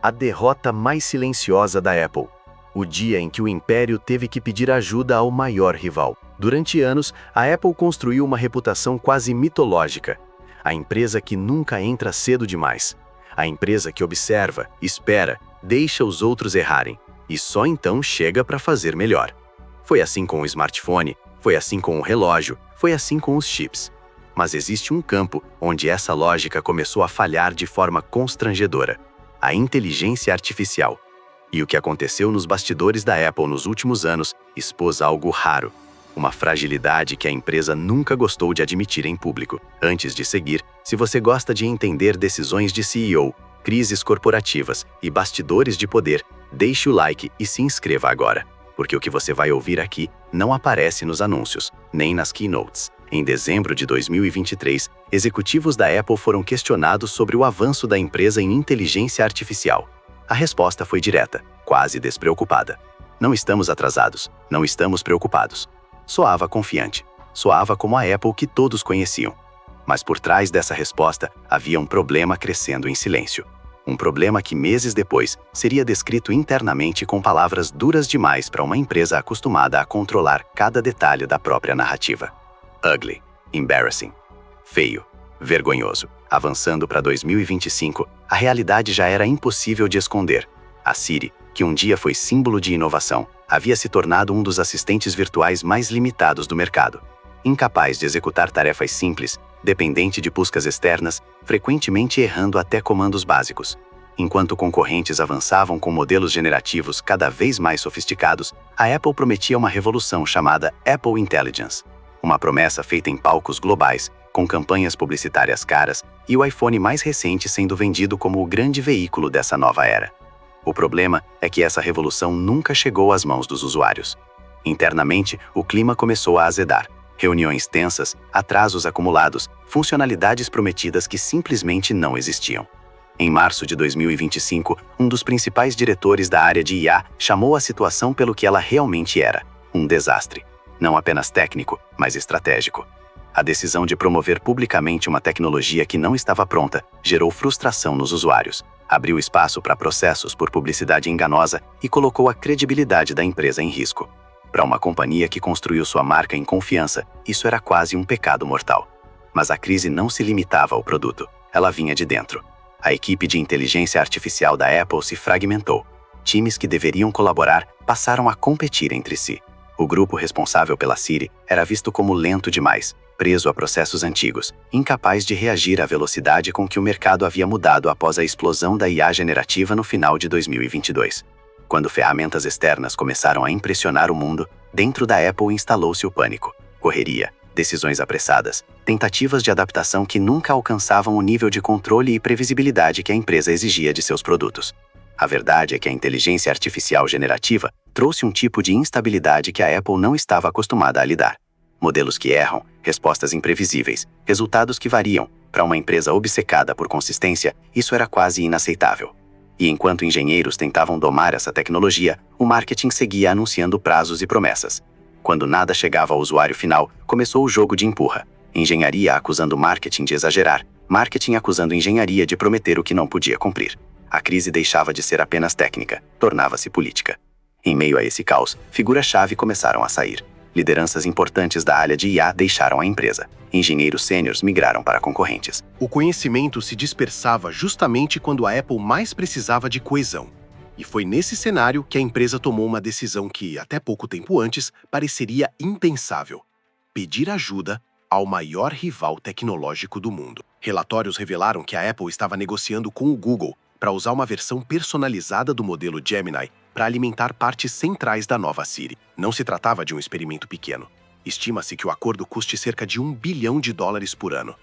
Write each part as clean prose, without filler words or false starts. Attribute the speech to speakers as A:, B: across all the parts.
A: a derrota mais silenciosa da Apple. O dia em que o império teve que pedir ajuda ao maior rival. Durante anos, a Apple construiu uma reputação quase mitológica. A empresa que nunca entra cedo demais. A empresa que observa, espera, deixa os outros errarem e só então chega para fazer melhor. Foi assim com o smartphone, foi assim com o relógio, foi assim com os chips. Mas existe um campo onde essa lógica começou a falhar de forma constrangedora: a inteligência artificial. E o que aconteceu nos bastidores da Apple nos últimos anos expôs algo raro, uma fragilidade que a empresa nunca gostou de admitir em público. Antes de seguir, se você gosta de entender decisões de CEO, crises corporativas e bastidores de poder, deixe o like e se inscreva agora, porque o que você vai ouvir aqui não aparece nos anúncios, nem nas keynotes. Em dezembro de 2023, executivos da Apple foram questionados sobre o avanço da empresa em inteligência artificial. A resposta foi direta, quase despreocupada. Não estamos atrasados, não estamos preocupados. Soava confiante, soava como a Apple que todos conheciam. Mas por trás dessa resposta havia um problema crescendo em silêncio. Um problema que meses depois seria descrito internamente com palavras duras demais para uma empresa acostumada a controlar cada detalhe da própria narrativa. Ugly, embarrassing, feio, vergonhoso. Avançando para 2025, a realidade já era impossível de esconder. A Siri, que um dia foi símbolo de inovação, havia se tornado um dos assistentes virtuais mais limitados do mercado. Incapaz de executar tarefas simples, dependente de buscas externas, frequentemente errando até comandos básicos. Enquanto concorrentes avançavam com modelos generativos cada vez mais sofisticados, a Apple prometia uma revolução chamada Apple Intelligence. Uma promessa feita em palcos globais, com campanhas publicitárias caras e o iPhone mais recente sendo vendido como o grande veículo dessa nova era. O problema é que essa revolução nunca chegou às mãos dos usuários. Internamente, o clima começou a azedar. Reuniões tensas, atrasos acumulados, funcionalidades prometidas que simplesmente não existiam. Em março de 2025, um dos principais diretores da área de IA chamou a situação pelo que ela realmente era: um desastre. Não apenas técnico, mas estratégico. A decisão de promover publicamente uma tecnologia que não estava pronta gerou frustração nos usuários, abriu espaço para processos por publicidade enganosa e colocou a credibilidade da empresa em risco. Para uma companhia que construiu sua marca em confiança, isso era quase um pecado mortal. Mas a crise não se limitava ao produto, ela vinha de dentro. A equipe de inteligência artificial da Apple se fragmentou. Times que deveriam colaborar passaram a competir entre si. O grupo responsável pela Siri era visto como lento demais, preso a processos antigos, incapaz de reagir à velocidade com que o mercado havia mudado após a explosão da IA generativa no final de 2022. Quando ferramentas externas começaram a impressionar o mundo, dentro da Apple instalou-se o pânico, correria, decisões apressadas, tentativas de adaptação que nunca alcançavam o nível de controle e previsibilidade que a empresa exigia de seus produtos. A verdade é que a inteligência artificial generativa trouxe um tipo de instabilidade que a Apple não estava acostumada a lidar. Modelos que erram, respostas imprevisíveis, resultados que variam. Para uma empresa obcecada por consistência, isso era quase inaceitável. E enquanto engenheiros tentavam domar essa tecnologia, o marketing seguia anunciando prazos e promessas. Quando nada chegava ao usuário final, começou o jogo de empurra. Engenharia acusando marketing de exagerar, marketing acusando engenharia de prometer o que não podia cumprir. A crise deixava de ser apenas técnica, tornava-se política. Em meio a esse caos, figuras-chave começaram a sair. Lideranças importantes da área de IA deixaram a empresa. Engenheiros sêniores migraram para concorrentes.
B: O conhecimento se dispersava justamente quando a Apple mais precisava de coesão. E foi nesse cenário que a empresa tomou uma decisão que, até pouco tempo antes, pareceria impensável: pedir ajuda ao maior rival tecnológico do mundo. Relatórios revelaram que a Apple estava negociando com o Google para usar uma versão personalizada do modelo Gemini para alimentar partes centrais da nova Siri. Não se tratava de um experimento pequeno. Estima-se que o acordo custe cerca de $1 bilhão por ano.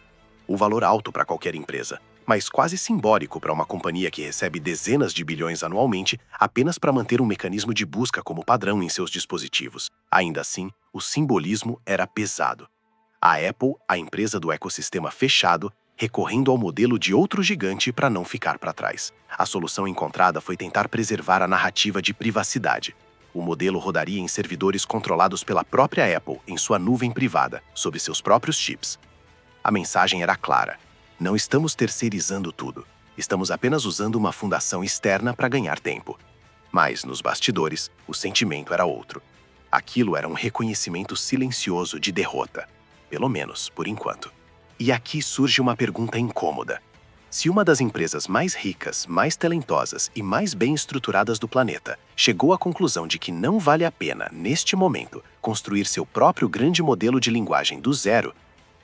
B: Um valor alto para qualquer empresa, mas quase simbólico para uma companhia que recebe dezenas de bilhões anualmente apenas para manter um mecanismo de busca como padrão em seus dispositivos. Ainda assim, o simbolismo era pesado. A Apple, a empresa do ecossistema fechado, recorrendo ao modelo de outro gigante para não ficar para trás. A solução encontrada foi tentar preservar a narrativa de privacidade. O modelo rodaria em servidores controlados pela própria Apple em sua nuvem privada, sob seus próprios chips. A mensagem era clara: não estamos terceirizando tudo. Estamos apenas usando uma fundação externa para ganhar tempo. Mas, nos bastidores, o sentimento era outro. Aquilo era um reconhecimento silencioso de derrota. Pelo menos, por enquanto. E aqui surge uma pergunta incômoda. Se uma das empresas mais ricas, mais talentosas e mais bem estruturadas do planeta chegou à conclusão de que não vale a pena, neste momento, construir seu próprio grande modelo de linguagem do zero,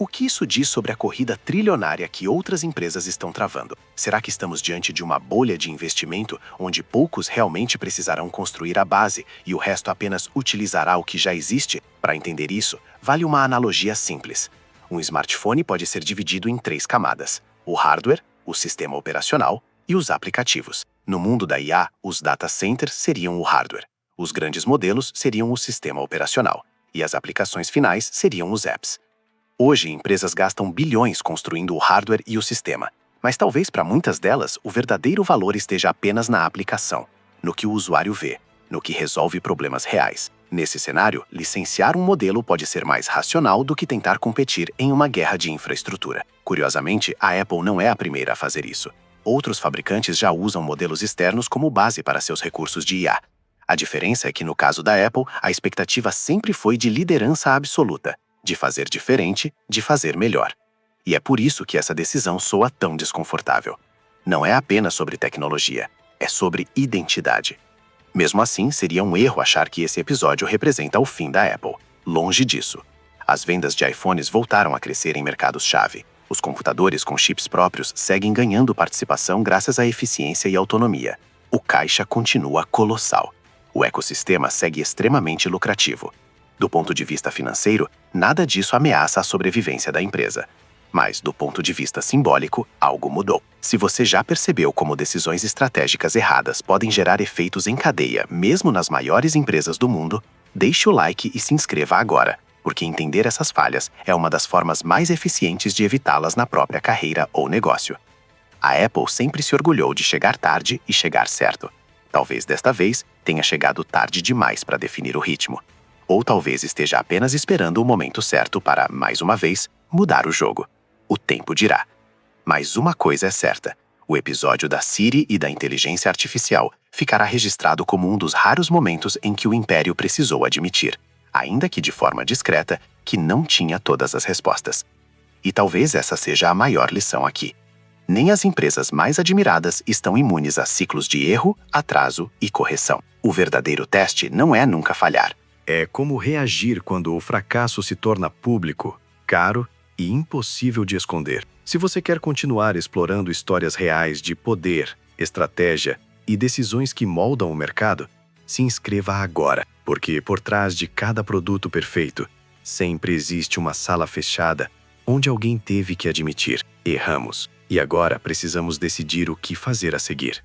B: o que isso diz sobre a corrida trilionária que outras empresas estão travando? Será que estamos diante de uma bolha de investimento onde poucos realmente precisarão construir a base e o resto apenas utilizará o que já existe? Para entender isso, vale uma analogia simples. Um smartphone pode ser dividido em 3 camadas: o hardware, o sistema operacional e os aplicativos. No mundo da IA, os data centers seriam o hardware, os grandes modelos seriam o sistema operacional e as aplicações finais seriam os apps. Hoje, empresas gastam bilhões construindo o hardware e o sistema, mas talvez para muitas delas o verdadeiro valor esteja apenas na aplicação, no que o usuário vê, no que resolve problemas reais. Nesse cenário, licenciar um modelo pode ser mais racional do que tentar competir em uma guerra de infraestrutura. Curiosamente, a Apple não é a primeira a fazer isso. Outros fabricantes já usam modelos externos como base para seus recursos de IA. A diferença é que, no caso da Apple, a expectativa sempre foi de liderança absoluta, de fazer diferente, de fazer melhor. E é por isso que essa decisão soa tão desconfortável. Não é apenas sobre tecnologia, é sobre identidade. Mesmo assim, seria um erro achar que esse episódio representa o fim da Apple. Longe disso. As vendas de iPhones voltaram a crescer em mercados-chave. Os computadores com chips próprios seguem ganhando participação graças à eficiência e autonomia. O caixa continua colossal. O ecossistema segue extremamente lucrativo. Do ponto de vista financeiro, nada disso ameaça a sobrevivência da empresa. Mas, do ponto de vista simbólico, algo mudou. Se você já percebeu como decisões estratégicas erradas podem gerar efeitos em cadeia, mesmo nas maiores empresas do mundo, deixe o like e se inscreva agora, porque entender essas falhas é uma das formas mais eficientes de evitá-las na própria carreira ou negócio. A Apple sempre se orgulhou de chegar tarde e chegar certo. Talvez desta vez tenha chegado tarde demais para definir o ritmo. Ou talvez esteja apenas esperando o momento certo para, mais uma vez, mudar o jogo. O tempo dirá. Mas uma coisa é certa: o episódio da Siri e da inteligência artificial ficará registrado como um dos raros momentos em que o Império precisou admitir, ainda que de forma discreta, que não tinha todas as respostas. E talvez essa seja a maior lição aqui. Nem as empresas mais admiradas estão imunes a ciclos de erro, atraso e correção. O verdadeiro teste não é nunca falhar.
A: É como reagir quando o fracasso se torna público, caro e impossível de esconder. Se você quer continuar explorando histórias reais de poder, estratégia e decisões que moldam o mercado, se inscreva agora, porque por trás de cada produto perfeito, sempre existe uma sala fechada onde alguém teve que admitir: erramos, e agora precisamos decidir o que fazer a seguir.